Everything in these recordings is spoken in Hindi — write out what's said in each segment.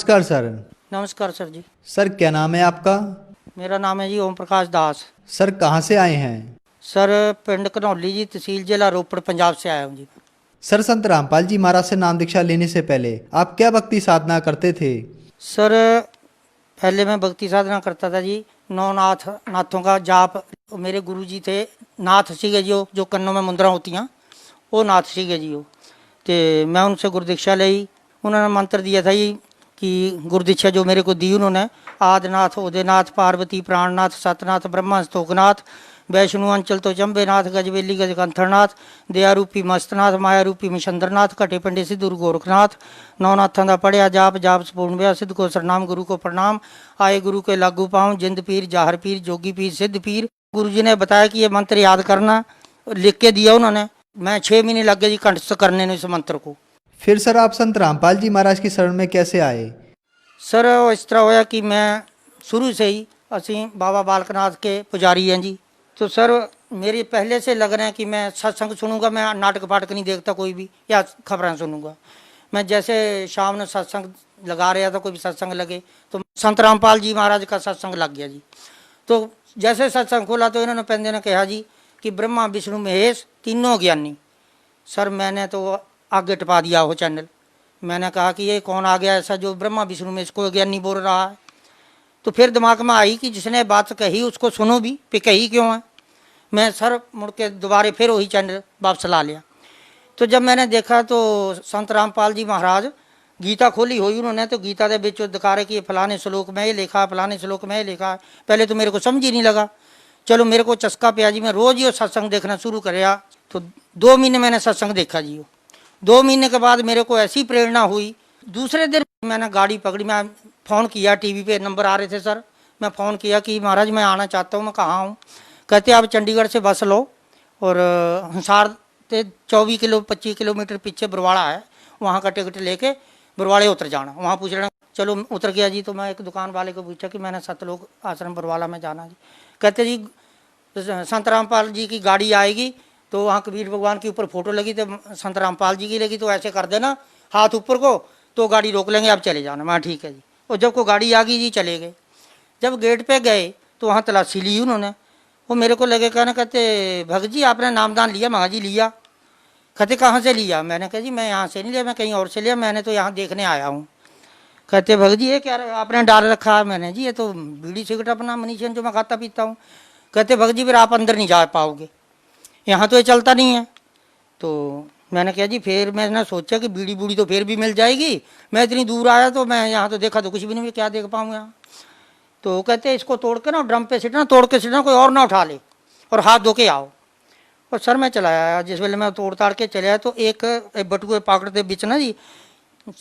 नमस्कार सर। नमस्कार सर जी। सर क्या नाम है आपका? मेरा नाम है जी ओम प्रकाश दास। सर कहाँ से आए हैं? सर पिंड घनौली जी, तहसील जिला रोपड़, पंजाब से आया हूँ जी। सर संत रामपाल जी महाराज से नाम दीक्षा लेने से पहले आप क्या भक्ति साधना करते थे? सर पहले मैं भक्ति साधना करता था जी, नौनाथ नाथों का जाप। मेरे गुरु जी थे नाथ सीगे जी, जो कन्नों में मुंदरा होती हैं वो नाथ सीगे जी। वो तो मैं उनसे गुरदीक्षा ली। उन्होंने मंत्र दिया था जी कि गुरदीक्षा जो मेरे को दी उन्होंने, आदिनाथ उदयनाथ पार्वती प्राणनाथ सतनाथ ब्रह्मा स्तोकनाथ वैष्णु अंचल तो चंबेनाथ गजवेली गजकंथरनाथ दयारूपी मस्तनाथ माया रूपी मिशंद्रनाथ कटे पंडे सिद्धू गोरखनाथ नौनाथां दा पढ़िया जाप जाप पूर्ण व्या सिद्ध को सरनाम गुरु को प्रणाम आए गुरु के लागू पाऊँ जिंद पीर जाहर पीर जोगी पीर सिद्ध पीर। गुरु जी ने बताया कि ये मंत्र याद करना, लिख के दिया उन्होंने। मैं 6 महीने लग गए जी कंठस्थ करने में इस मंत्र को। फिर सर आप संत रामपाल जी महाराज की शरण में कैसे आए? सर इस तरह होया कि मैं शुरू से ही असी बाबा बालकनाथ के पुजारी हैं जी। तो सर मेरी पहले से लग रहे हैं कि मैं सत्संग सुनूंगा, मैं नाटक फाटक नहीं देखता कोई भी, या खबरें सुनूंगा। मैं जैसे शाम ने सत्संग लगा रहा था, कोई भी सत्संग लगे तो संत रामपाल जी महाराज का सत्संग लग गया जी। तो जैसे सत्संग खोला तो इन्होंने पहले ने कहा जी कि ब्रह्मा विष्णु महेश तीनों ज्ञानी। सर मैंने तो आगे टपा दिया हो चैनल। मैंने कहा कि ये कौन आ गया ऐसा जो ब्रह्मा विष्णु में इसको ज्ञानी बोल रहा है। तो फिर दिमाग में आई कि जिसने बात कही उसको सुनो भी, पे कही क्यों है। मैं सर मुड़ के दोबारे फिर वही चैनल वापस ला लिया। तो जब मैंने देखा तो संत रामपाल जी महाराज गीता खोली हुई उन्होंने, तो गीता के बिच दिखा रहे कि फलाने श्लोक में ये लिखा, फलाने श्लोक में ये लिखा है। पहले तो मेरे को समझ ही नहीं लगा। चलो मेरे को चस्का पिया जी, मैं रोज़ ही सत्संग देखना शुरू कराया। तो 2 महीने मैंने सत्संग देखा जी। 2 महीने के बाद मेरे को ऐसी प्रेरणा हुई। दूसरे दिन मैंने गाड़ी पकड़ी, मैं फ़ोन किया, टीवी पे नंबर आ रहे थे सर। मैं फ़ोन किया कि महाराज मैं आना चाहता हूँ। मैं कहाँ हूँ? कहते आप चंडीगढ़ से बस लो और हिसार से 24 किलो 25 किलोमीटर पीछे बरवाड़ा है, वहाँ का टिकट लेके बरवाड़े उतर जाना। वहाँ पूछ लेना। चलो उतर गया जी। तो मैं एक दुकान वाले को पूछा कि मैंने सतलोक आश्रम बरवाला में जाना जी। कहते जी संत रामपाल जी की गाड़ी आएगी, तो वहाँ कबीर भगवान के ऊपर फोटो लगी, तो संत रामपाल जी की लगी, तो ऐसे कर देना हाथ ऊपर को, तो गाड़ी रोक लेंगे, आप चले जाना। मैं ठीक है जी। और जब को गाड़ी आ गई जी चले गए। जब गेट पे गए तो वहाँ तलाशी ली उन्होंने। वो मेरे को लगे कहने, कहते भगत जी आपने नामदान लिया? महा जी लिया। कहते कहाँ से लिया? मैंने कहा जी मैं यहाँ से नहीं लिया, मैं कहीं और से लिया, मैंने तो यहाँ देखने आया हूँ। कहते भगत जी ये क्या आपने डाल रखा है? मैंने जी ये तो बीड़ी सिगरेट अपना मनीषन जो मैं खाता पीता हूँ। कहते भगत जी फिर आप अंदर नहीं जा पाओगे, यहाँ तो ये चलता नहीं है। तो मैंने कहा जी फिर मैंने सोचा कि बीड़ी बूड़ी तो फिर भी मिल जाएगी। मैं इतनी दूर आया तो मैं यहाँ तो देखा तो कुछ भी नहीं, क्या देख पाऊँ यहाँ। तो कहते इसको तोड़ के ना ड्रम पे सीटना, तोड़ के सीटना, कोई और ना उठा ले, और हाथ धो के आओ। और सर मैं चला आया। जिस वेले मैं तोड़ ताड़ के चले आया तो एक बटुए पाकड़ के बीच ना जी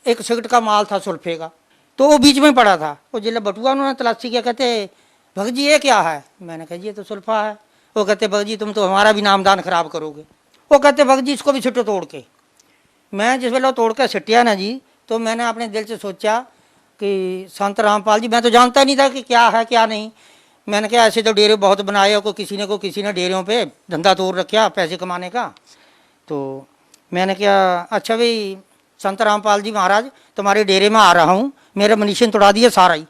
एक सिगरेट का माल था सुल्फे का, तो वो बीच में पड़ा था। वो जिले बटुआ उन्होंने तलाशी किया। कहते भगत जी ये क्या है? मैंने कहा जी ये तो सुल्फा है। वो कहते भगत जी तुम तो हमारा भी नामदान खराब करोगे। वो कहते भगत जी इसको भी छिटो तोड़ के। मैं जिस वेले तोड़ के सिटिया ना जी, तो मैंने अपने दिल से सोचा कि संत रामपाल जी, मैं तो जानता नहीं था कि क्या है क्या नहीं। मैंने कहा ऐसे तो डेरे बहुत बनाए, को किसी ने डेरों पे धंधा तोड़ रखा पैसे कमाने का। तो मैंने कहा अच्छा भाई संत रामपाल जी महाराज तुम्हारे डेरे में आ रहा हूँ, मेरा मनीषन तोड़ा दिया सारा ही।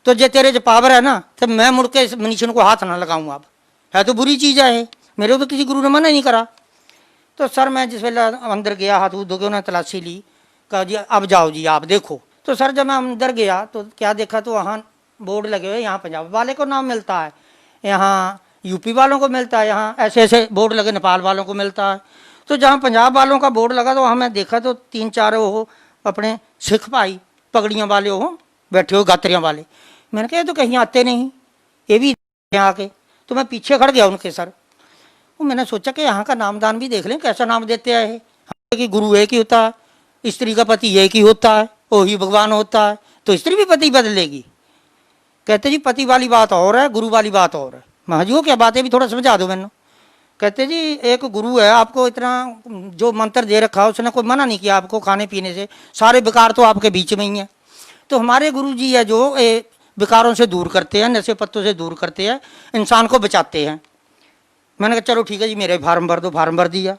तो जो तेरे जो पावर है ना, तो मैं मुड़ के इस मनीषन को हाथ ना लगाऊँ। अब है तो बुरी चीज़ है, मेरे तो किसी गुरु ने मना नहीं करा। तो सर मैं जिस वेला अंदर गया, हाथ धो के उन्होंने तलाशी ली, कहा जी अब जाओ जी आप देखो। तो सर जब मैं अंदर गया तो क्या देखा, तो वहाँ बोर्ड लगे हुए, यहाँ पंजाब वाले को नाम मिलता है, यहाँ यूपी वालों को मिलता है, यहाँ ऐसे ऐसे बोर्ड लगे नेपाल वालों को मिलता है। तो जहाँ पंजाब वालों का बोर्ड लगा तो वहाँ मैं देखा तो 3-4 हो अपने सिख भाई पगड़ियाँ वाले हो बैठे हो, गात्रियाँ वाले। मैंने कहा तो कहीं आते नहीं, ये भी यहाँ आके। तो मैं पीछे खड़ गया उनके सर। वो मैंने सोचा कि यहाँ का नामदान भी देख लें, कैसा नाम देते हैं कि गुरु एक ही होता है, स्त्री का पति एक ही होता है, वो ही भगवान होता है, तो स्त्री भी पति बदलेगी। कहते जी पति वाली बात और है, गुरु वाली बात और है। महा जी वो क्या बात है भी थोड़ा समझा दो मैंने। कहते जी एक गुरु है, आपको इतना जो मंत्र दे रखा है उसने कोई मना नहीं किया आपको खाने पीने से, सारे विकार तो आपके बीच में ही है। तो हमारे गुरु जी है जो विकारों से दूर करते हैं, नशे पत्तों से दूर करते हैं, इंसान को बचाते हैं। मैंने कहा चलो ठीक है जी मेरे फार्म भर दो। फार्म भर दिया।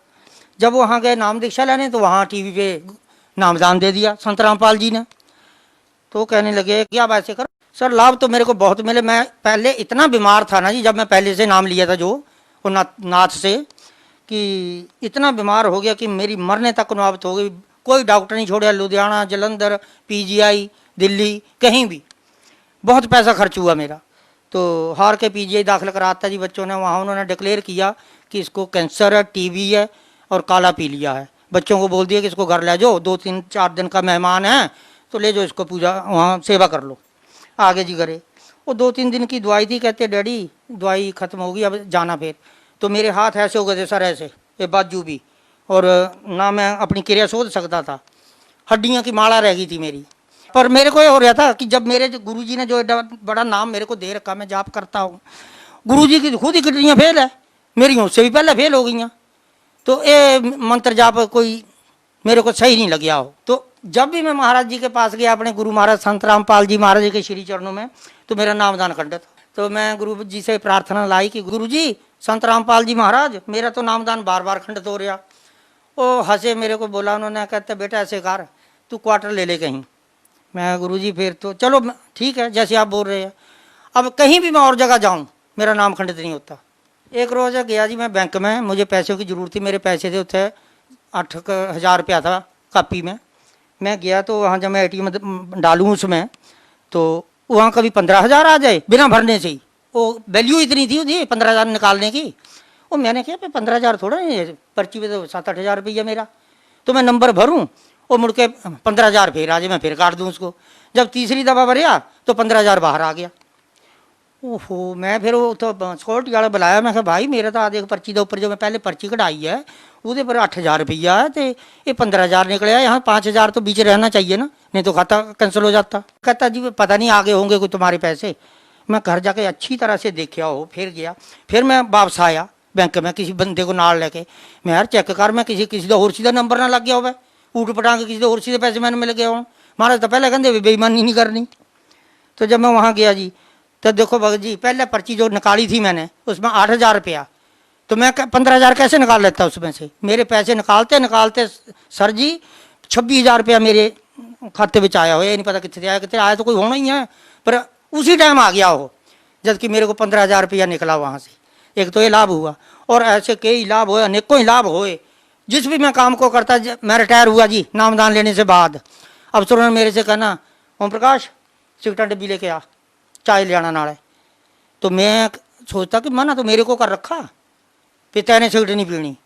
जब वहाँ गए नाम दीक्षा लेने तो वहाँ टीवी पे नामदान दे दिया संत रामपाल जी ने। तो कहने लगे क्या आप ऐसे करो। सर लाभ तो मेरे को बहुत मिले। मैं पहले इतना बीमार था ना जी, जब मैं पहले से नाम लिया था जो वो नाथ से, कि इतना बीमार हो गया कि मेरी मरने तक नौबत हो गई। कोई डॉक्टर नहीं छोड़ा, लुधियाना, जलंधर, पीजीआई, दिल्ली, कहीं भी बहुत पैसा खर्च हुआ मेरा। तो हार के पीजीआई दाखिल कराता जी बच्चों ने। वहाँ उन्होंने डिक्लेयर किया कि इसको कैंसर है, टीबी है और काला पीलिया है। बच्चों को बोल दिया कि इसको घर ले जाओ, 2-3-4 दिन का मेहमान है तो ले जाओ इसको, पूजा वहाँ सेवा कर लो। आगे जी करे। वो 2-3 दिन की दवाई थी, कहते डैडी दवाई ख़त्म होगी अब जाना फिर। तो मेरे हाथ ऐसे हो गए थे सर, ऐसे ये बाजू भी, और ना मैं अपनी क्रिया सोच सकता था, हड्डियों की माला रह गई थी मेरी। पर मेरे को ये हो रहा था कि जब मेरे गुरुजी ने जो एडा बड़ा नाम मेरे को दे रखा, मैं जाप करता हूँ, गुरुजी की खुद ही किडनियाँ फेल है, मेरी उससे भी पहले फेल हो गई। तो ये मंत्र जाप कोई मेरे को सही नहीं लग हो। तो जब भी मैं महाराज जी के पास गया, अपने गुरु महाराज संत रामपाल जी महाराज जी के श्री चरणों में, तो मेरा नामदान खंडित। तो मैं गुरु जी से प्रार्थना लाई कि गुरु जी, संत रामपाल जी महाराज, मेरा तो नामदान बार बार खंडित हो रहा। वो हंसे, मेरे को बोला उन्होंने, कहते बेटा ऐसे कर, तू क्वार्टर ले ले कहीं। मैं गुरु जी फिर तो चलो ठीक है जैसे आप बोल रहे हैं, अब कहीं भी मैं और जगह जाऊँ मेरा नाम खंडित नहीं होता। एक रोज़ गया जी मैं बैंक में, मुझे पैसों की ज़रूरत थी, मेरे पैसे थे उत्थे 8,000 रुपया था कापी में। मैं गया तो वहाँ जब मैं ATM डालूँ उसमें, तो वहाँ कभी 15,000 आ जाए बिना भरने से ही। वो वैल्यू इतनी थी उसकी 15,000 निकालने की। वो मैंने कहा 15,000 थोड़ा है, पर्ची पे तो 7-8 हज़ार रुपया मेरा। तो मैं नंबर भरूँ और मुड़ के 15,000 फिर आ जाए, मैं फिर काट दूँ उसको। जब तीसरी दफ़ा भरिया तो 15,000 बाहर आ गया। ओहो, मैं फिर वो तो सिक्योरिटी वाला बुलाया। मैं कहा भाई मेरा तो आधे पर्ची के ऊपर जो मैं पहले पर्ची कढ़ाई है वो पर 8,000 रुपया है, तो ये 15,000 निकले। यहाँ 5,000 तो बीच रहना चाहिए ना, नहीं तो खाता कैंसिल हो जाता। कहता जी पता नहीं आगे होंगे कोई तुम्हारे पैसे। मैं घर जाके अच्छी तरह से देखा हो, फिर गया, फिर मैं वापस आया बैंक में किसी बंदे को नाल लेके। मैं यार चेक कर, मैं किसी का होर सीधा नंबर ना लग गया हो, ऊट पटांग किसी होर सीधे पैसे मैंने मिल गए हो। महाराज तो पहले कहते बेईमानी नहीं करनी। तो जब मैं वहाँ गया जी, तो देखो भगत जी, पहले पर्ची जो निकाली थी मैंने उसमें 8,000 रुपया, तो मैं 15,000 कैसे निकाल लेता उसमें से। मेरे पैसे निकालते निकालते सर जी 26,000 रुपया मेरे खाते में आया हो। ये नहीं पता कितने आया तो कोई होना ही है, पर उसी टाइम आ गया हो, जबकि मेरे को 15,000 रुपया निकला वहाँ से। एक तो ये लाभ हुआ, और ऐसे कई लाभ हुए, अनेकों ही लाभ हुए। जिस भी मैं काम को करता, मैं रिटायर हुआ जी नामदान लेने से बाद, अफसरों ने मेरे से कहना ओम प्रकाश सिगरेट डब्बी लेके आ, चाय ले आना नाले। तो मैं सोचता कि मना तो मेरे को कर रखा, पिता ने सिगरेट नहीं पीनी,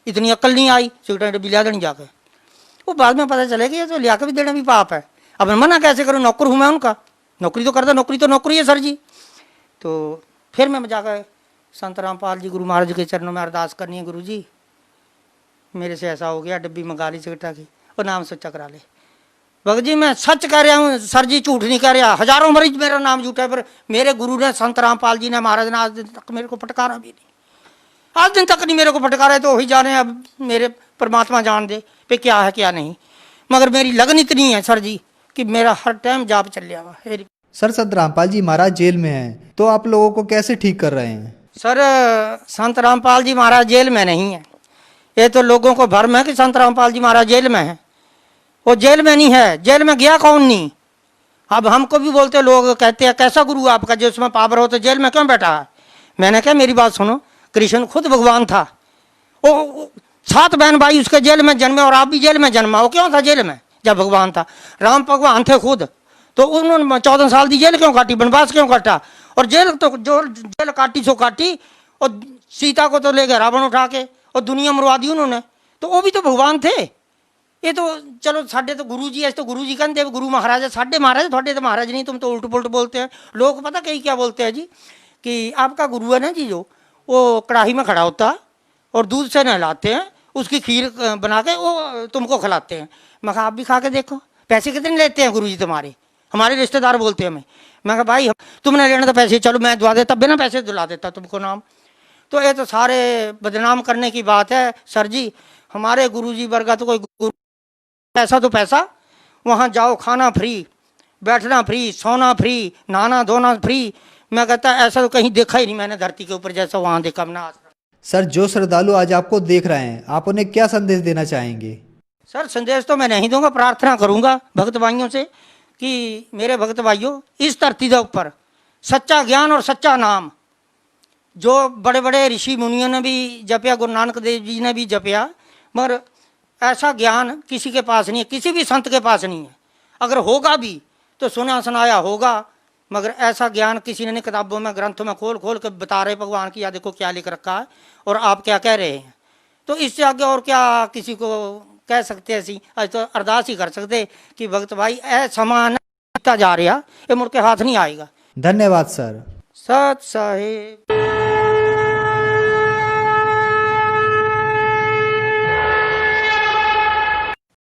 इतनी अक्ल नहीं आई, सिगरेट डब्बी लिया देनी जाके। वो बाद में पता चले कि ये तो लिया के भी देना भी पाप है। अब मैं मना कैसे करूँ, नौकर हूँ मैं उनका, नौकरी तो करता, नौकरी तो नौकरी है सर जी। तो फिर मैं जाकर संत रामपाल जी गुरु महाराज के चरणों में अरदास करनी है, गुरु जी मेरे से ऐसा हो गया, डब्बी मंगा ली सिगरेटा की और नाम सोचा करा ले। भगत जी मैं सच कह रहा हूँ सर जी, झूठ नहीं कह रहा। हजारों मरीज मेरा नाम झूठा है, पर मेरे गुरु ने संत रामपाल जी ने महाराज ने आज दिन तक मेरे को फटकारा भी नहीं, आज दिन तक नहीं मेरे को फटकारा है। तो वही जाने, अब मेरे परमात्मा जान दे पे क्या है क्या नहीं। मगर मेरी लगन इतनी है सर जी कि मेरा हर टाइम जाप चल रहा है। सर संत रामपाल जी महाराज जेल में हैं, तो आप लोगों को कैसे ठीक कर रहे हैं? सर संत रामपाल जी महाराज जेल में नहीं है, ये तो लोगों को भ्रम है कि संत रामपाल जी महाराज जेल में है। वो जेल में नहीं है, जेल में गया कौन नहीं। अब हमको भी बोलते लोग, कहते हैं कैसा गुरु आपका जो उसमें पावर हो तो जेल में क्यों बैठा है। मैंने कहा मेरी बात सुनो, कृष्ण खुद भगवान था, वो 7 बहन भाई उसके जेल में जन्मे, और आप भी जेल में जन्मा। वो क्यों था जेल में जब भगवान था? राम भगवान थे खुद, तो उन्होंने 14 साल की जेल क्यों काटी, वनवास क्यों काटा? और जेल तो जो जेल काटी सो काटी, और सीता को तो ले गए रावण उठा के, और दुनिया मरवा दी उन्होंने। तो वो भी तो भगवान थे। ये तो चलो साढ़े तो गुरु जी है, तो गुरु जी कहते गुरु महाराज है, साढ़े महाराज, थोड़े तो महाराज नहीं, तुम तो उल्ट पुलट बोलते हैं। लोग पता कहीं क्या बोलते हैं जी, कि आपका गुरु है ना जी, जो वो कढ़ाई में खड़ा होता है और दूध से नहलाते हैं, उसकी खीर बना के वो तुमको खिलाते हैं। मैं कहा आप भी खा के देखो, पैसे कितने लेते हैं गुरु जी तुम्हारे? हमारे रिश्तेदार बोलते हैं हमें। मैं कहा भाई तुमने लेना तो पैसे, चलो मैं दुआ देता, बिना पैसे दिला देता तुमको नाम। तो ये तो सारे बदनाम करने की बात है सर जी। हमारे गुरु जी वर्गा तो कोई गुरु, पैसा तो पैसा, वहाँ जाओ खाना फ्री, बैठना फ्री, सोना फ्री, नहाना धोना फ्री। मैं कहता ऐसा तो कहीं देखा ही नहीं मैंने धरती के ऊपर जैसा वहाँ देखा मैंने आज। सर जो श्रद्धालु आज आपको देख रहे हैं, आप उन्हें क्या संदेश देना चाहेंगे? सर संदेश तो मैं नहीं दूंगा, प्रार्थना करूंगा भक्त भाइयों से कि मेरे भगत भाइयों, इस धरती के ऊपर सच्चा ज्ञान और सच्चा नाम जो बड़े बड़े ऋषि मुनियों ने भी जपया, गुरु नानक देव जी ने भी जपया, मगर ऐसा ज्ञान किसी के पास नहीं है, किसी भी संत के पास नहीं है। अगर होगा भी तो सुना सुनाया होगा, मगर ऐसा ज्ञान किसी ने नहीं। किताबों में, ग्रंथों में खोल खोल के बता रहे भगवान की, या देखो क्या लिख रखा है और आप क्या कह रहे हैं। तो इससे आगे और क्या किसी को कह सकते हैं। असी आज तो अरदास ही कर सकते कि भगत भाई ए समान जा रहा, ये मुड़ के हाथ नहीं आएगा। धन्यवाद सर। सत साहिब।